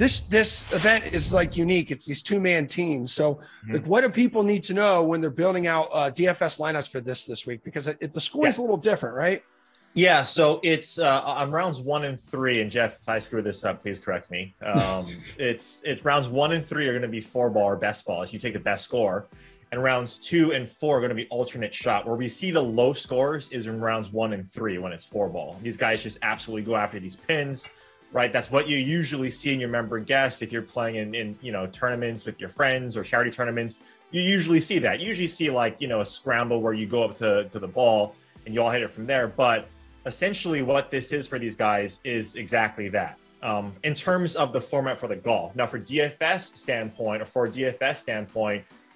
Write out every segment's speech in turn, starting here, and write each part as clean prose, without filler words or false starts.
this event is like unique. It's these two-man teams. So like, what do people need to know when they're building out DFS lineups for this week? Because the scoring is a little different, right? Yeah, so it's on rounds 1 and 3, and Jeff, if I screw this up, please correct me. It's rounds 1 and 3 are going to be 4-ball or best ball, as you take the best score, and rounds 2 and 4 are going to be alternate shot. Where we see the low scores is in rounds 1 and 3 when it's 4-ball. These guys just absolutely go after these pins, right? That's what you usually see in your member guest if you're playing in tournaments with your friends or charity tournaments. You usually see that. You usually see like a scramble where you go up to the ball and you all hit it from there, but essentially what this is for these guys is exactly that. In terms of the format for the golf. Now for DFS standpoint,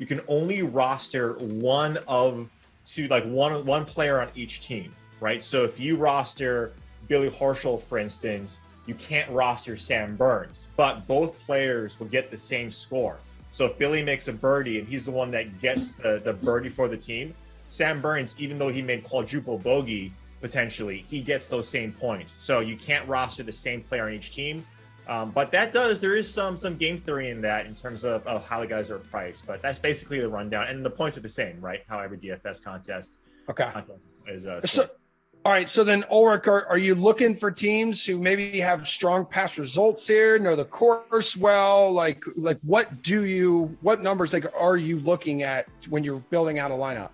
you can only roster one player on each team, right? So if you roster Billy Horschel, for instance, you can't roster Sam Burns, but both players will get the same score. So if Billy makes a birdie and he's the one that gets the birdie for the team, Sam Burns, even though he made quadruple bogey, potentially, he gets those same points. So you can't roster the same player on each team. But there is some game theory in that in terms of how the guys are priced. But that's basically the rundown. And the points are the same, right? How every DFS contest is. All right. So then, Ulrich, are you looking for teams who maybe have strong past results here, know the course well? Like what numbers are you looking at when you're building out a lineup?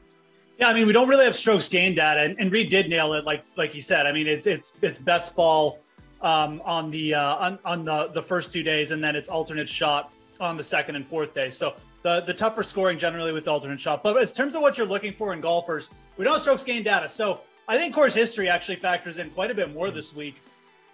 Yeah, I mean, we don't really have strokes gained data, and Reed did nail it, like he said. I mean, it's best ball on the first 2 days, and then it's alternate shot on the second and fourth day. So the tougher scoring generally with the alternate shot. But in terms of what you're looking for in golfers, we don't have strokes gained data. So I think course history actually factors in quite a bit more this week.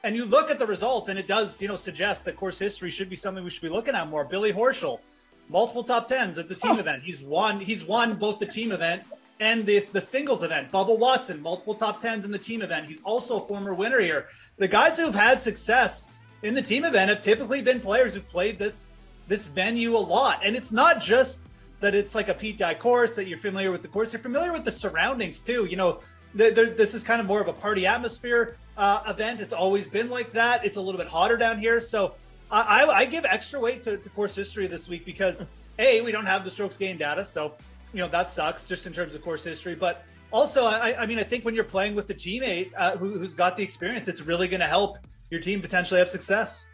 And you look at the results, and it does suggest that course history should be something we should be looking at more. Billy Horschel, multiple top tens at the team event. He's won both the team event and the singles event. Bubba Watson, multiple top tens in the team event. He's also a former winner here. The guys who've had success in the team event have typically been players who've played this venue a lot. And it's not just that it's like a Pete Dye course, that you're familiar with the course. You're familiar with the surroundings too. This is kind of more of a party atmosphere event. It's always been like that. It's a little bit hotter down here. So I give extra weight to course history this week because A, we don't have the strokes gained data. So that sucks just in terms of course history. But also, I think when you're playing with a teammate who's got the experience, it's really going to help your team potentially have success.